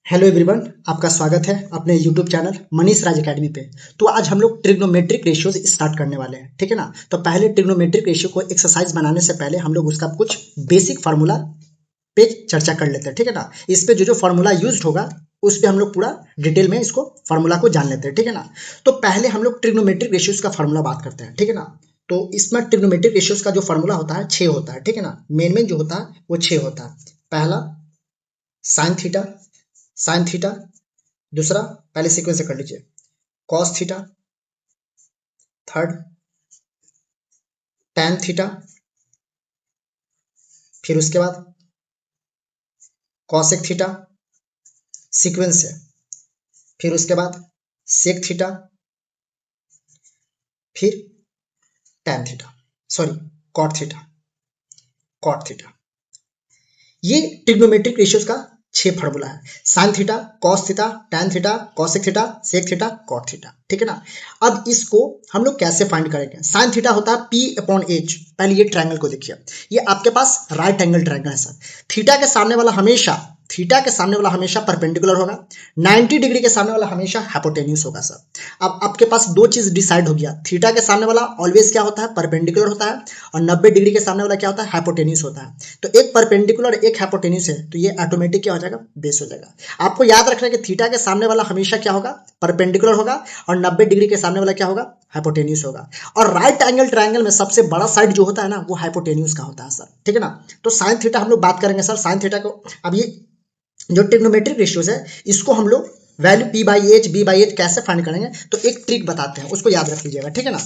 Hello everyone, आपका स्वागत है अपने यूट्यूब चैनल मनीष राज एकेडमी पे। तो आज हम लोग ट्रिग्नोमेट्रिक रेशियोज स्टार्ट करने वाले हैं, ठीक है ना। तो पहले ट्रिग्नोमेट्रिक रेशियो को एक्सरसाइज बनाने से पहले हम लोग उसका कुछ बेसिक फार्मूला पे चर्चा कर लेते हैं, ठीक है ना। इस पे जो फार्मूला यूज होगा उस पे हम लोग पूरा डिटेल में इसको फार्मूला को जान लेते हैं, ठीक है ना। तो पहले हम लोग ट्रिग्नोमेट्रिक रेशियोज का फार्मूला बात करते हैं, ठीक है ना। तो इसमें ट्रिग्नोमेट्रिक रेशियोज का जो फार्मूला होता है 6 होता है, ठीक है ना। मेन जो होता है वो 6 होता है। पहला साइन थीटा, साइन थीटा। दूसरा, पहले सीक्वेंस से कर लीजिए, cos theta. Third, tan theta. फिर उसके बाद कॉसेक थीटा, सीक्वेंस से। फिर उसके बाद सेक थीटा। फिर tan theta, sorry, cot theta, cot theta. ये ट्रिग्नोमेट्रिक रेशियोज का 6 फार्मूला है। Sine theta, cos theta, tan theta, cosec theta, sec theta, cot theta, ठीक है ना। अब इसको हम लोग कैसे फाइंड करेंगे। साइन थीटा होता है पी अपॉन एच। पहले ये ट्रायंगल को देखिए, ये आपके पास राइट एंगल ट्रायंगल है सर। थीटा के सामने वाला हमेशा, थीटा के सामने वाला हमेशा परपेंडिकुलर होगा। 90 डिग्री के सामने वाला हमेशा हाइपोटेन्यूज होगा सर। अब आपके पास दो चीज डिसाइड हो गया, थीटा के सामने वाला ऑलवेज क्या होता है, परपेंडिकुलर होता है, और 90 डिग्री के सामने वाला क्या होता है, हाइपोटेन्यूज होता है। तो एक परपेंडिकुलर एक हाइपोटेन्यूज है, तो ये ऑटोमेटिक क्या हो जाएगा, बेस हो जाएगा। आपको याद रखना है कि थीटा के सामने वाला हमेशा क्या होगा, परपेंडिकुलर होगा, और 90 डिग्री के सामने वाला क्या होगा, हाइपोटेन्यूज होगा। और राइट एंगल ट्रायंगल में सबसे बड़ा साइड जो होता है ना, वो हाइपोटेन्यूज का होता है सर, ठीक है ना। तो साइन थीटा हम लोग बात करेंगे सर, साइन थीटा को। अब ये जो ट्रिग्नोमेट्रिक रेशियोज है, इसको हम लोग value P by H, B by H कैसे फाइंड करेंगे, तो एक ट्रिक बताते हैं, उसको याद रख लीजिएगा, ठीक है ना।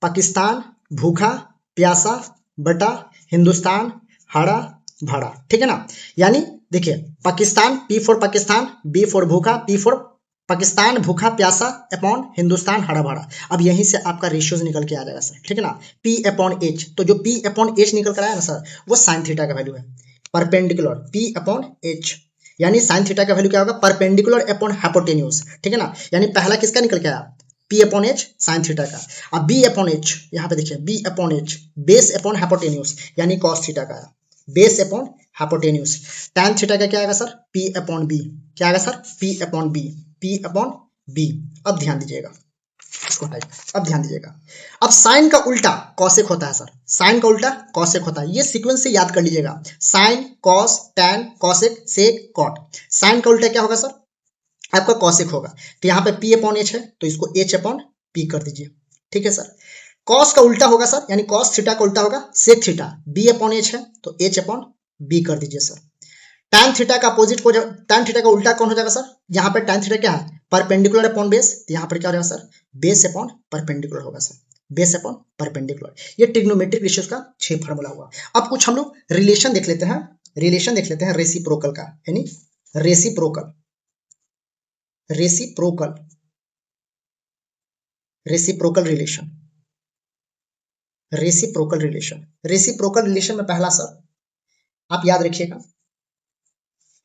पाकिस्तान भूखा प्यासा बटा हिंदुस्तान हरा भरा, ठीक है ना। यानी देखिए, Pakistan, P for Pakistan, B for भूखा, पी फॉर पाकिस्तान भूखा प्यासा अपॉन हिंदुस्तान हरा भरा। अब यहीं से आपका रेशियोज निकल के आ जाएगा सर, ठीक है ना। पी अपॉन एच, तो जो पी अपॉन एच निकल कर आया ना सर, वो साइन थीटा का वैल्यू है। परपेंडिकुलर पी अपॉन एच, यानी साइन थीटा का वैल्यू क्या होगा, परपेंडिकुलर अपॉन हाइपोटेन्यूज, ठीक है ना। यानी पहला किसका निकल के आया, P upon H sine theta का। अब बी अपॉन एच, यहाँ पे देखिए B upon H base upon hypotenuse, यानी कॉस थीटा का base upon hypotenuse. Tan theta का क्या आएगा सर, पी अपॉन बी। क्या आएगा sir, P upon B, P upon B. अब ध्यान दीजिएगा, इसको हटाइए, अब ध्यान दीजिएगा। अब साइन का उल्टा कॉसेक होता है सर, साइन का उल्टा कॉसेक होता है। ये सीक्वेंस से याद कर लीजिएगा, sine cos tan cosec sec cot. Sine का उल्टा क्या होगा सर, आपका कॉसेक होगा। तो यहाँ पे पी अपॉन एच है, तो इसको एच अपॉन पी कर दीजिए, ठीक है सर। कॉस का उल्टा होगा सर, यानी कॉस थीटा का उल्टा होगा sec theta, B upon H है तो एच अपॉन बी कर दीजिए सर। टैन थीटा का अपोजिट को, टैन थीटा का उल्टा कौन हो जाएगा सर, यहाँ पे टैन थीटा क्या है, परपेंडिकुलर अपॉन बेस, तो यहाँ पर क्या हो जाएगा सर, बेस अपॉन परपेंडिकुलर होगा सर, बेस अपॉन परपेंडिकुलर। ये ट्रिग्नोमेट्रिक रेशियोज का 6 फार्मूला हुआ। अब कुछ हम लोग रिलेशन देख लेते हैं, रिलेशन देख लेते हैं रेसिप्रोकल का, यानी reciprocal, reciprocal, reciprocal relation, reciprocal relation. Reciprocal relation में पहला सर आप याद रखिएगा,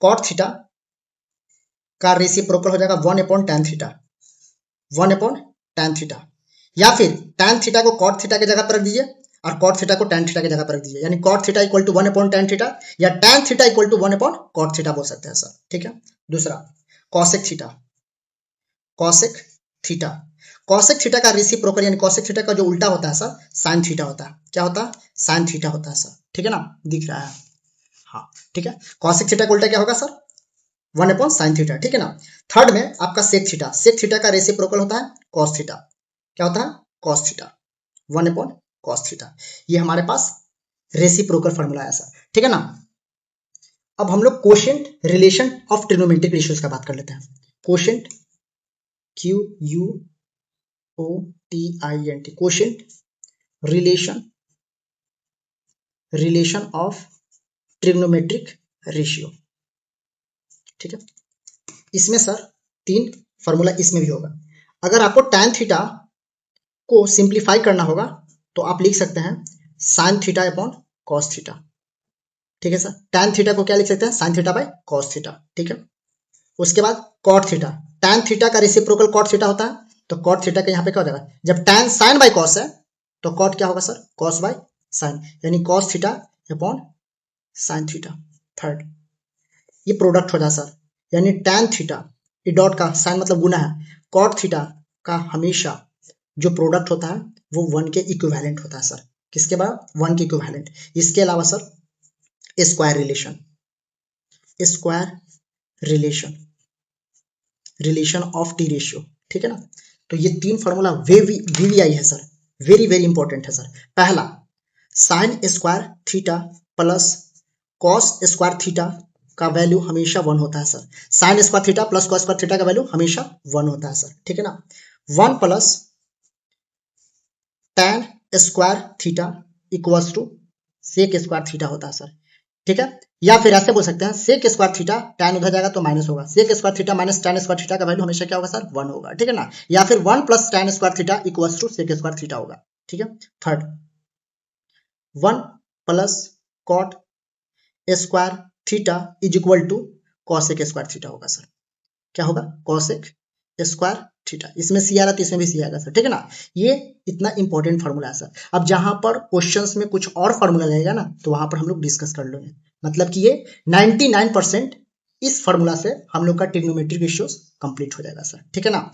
कॉट थीटा का रेसिप्रोकल हो जाएगा 1 upon tan theta, 1 upon tan theta. या फिर टैन थीटा को कॉट थीटा की जगह पर रख दीजिए, और कॉट थीटा को टैन थीटा की जगह पर रख दीजिए, यानी cot theta equal to 1 upon tan theta, या tan theta equal to 1 upon cot theta बोल सकते हैं सर, ठीक है। दूसरा, cosec theta, cosec theta, cosec theta का रेसिप्रोकल यानी कॉसेक थीटा का जो उल्टा होता है सर, साइन थीटा होता है। क्या होता है, साइन थीटा होता है सर, ठीक है ना, दिख रहा है, हाँ ठीक है। कॉसेक थीटा का उल्टा क्या होगा सर, 1 अपॉन साइन थीटा, ठीक है ना। थर्ड में आपका सेक थीटा, सेक थीटा का रेसिप्रोकल होता है कॉस थीटा। क्या होता है, cos theta, 1 upon cos theta. ये हमारे पास रेसिप्रोकल फॉर्मूला है सर, ठीक है ना। अब हम लोग quotient relation of trigonometric ratios का बात कर लेते हैं। Quotient, Q U O T I N T, quotient relation, relation of trigonometric ratio, ठीक है। इसमें सर 3 फॉर्मूला इसमें भी होगा। अगर आपको टैन थीटा को सिंप्लीफाई करना होगा तो आप लिख सकते हैं sine theta upon cos theta, ठीक है सर। टैन थीटा को क्या लिख सकते हैं, sine theta by cos theta, ठीक है। उसके बाद कॉट थीटा, टैन थीटा का रेसिप्रोकल कॉट थीटा होता है, तो कॉट थीटा का यहाँ पे क्या हो जाएगा, जब टैन साइन बाय कॉस है तो कॉट क्या होगा सर, कॉस बाय साइन, यानी cos theta upon sine theta. Third, ये प्रोडक्ट हो जाए सर, यानी tan थीटा, ये डॉट का साइन मतलब गुना है, cot थीटा का हमेशा जो प्रोडक्ट होता है वो 1 के इक्विवेलेंट होता है सर। किसके बाद? 1 के इक्विवेलेंट। इसके अलावा sir square relation, relation of T ratio, ठीक है ना। तो ये 3 फॉर्मूला वीवीआई है सर, वेरी वेरी इंपॉर्टेंट है सर। पहला sine square theta plus cos square theta का वैल्यू हमेशा 1 होता है sir. Sine square theta plus cos square theta का वैल्यू हमेशा 1 होता है सर, ठीक है ना। 1 plus tan square theta equals to sec square theta होता है सर, ठीक है। या फिर ऐसे बोल सकते हैं सेक स्क्वायर थीटा, tan उधर जाएगा तो माइनस होगा, sec square theta minus tan square theta का वैल्यू हमेशा क्या होगा सर? 1 होगा, ठीक है ना। या फिर 1 plus tan square theta equals to sec square theta होगा, ठीक है। Third 1 plus cot square theta is equal to cosec square theta होगा सर। क्या होगा? Cosec square theta. इसमें सी आ रहा है तो इसमें भी सी आएगा सर, ठीक है ना। ये इतना इंपॉर्टेंट फार्मूला है सर। अब जहां पर क्वेश्चंस में कुछ और फार्मूला रहेगा ना तो वहां पर हम लोग डिस्कस कर लेंगे। मतलब कि ये 99% इस फार्मूला से हम लोग का ट्रिग्नोमेट्रिक रेशियोस कंप्लीट हो जाएगा सर, ठीक है ना।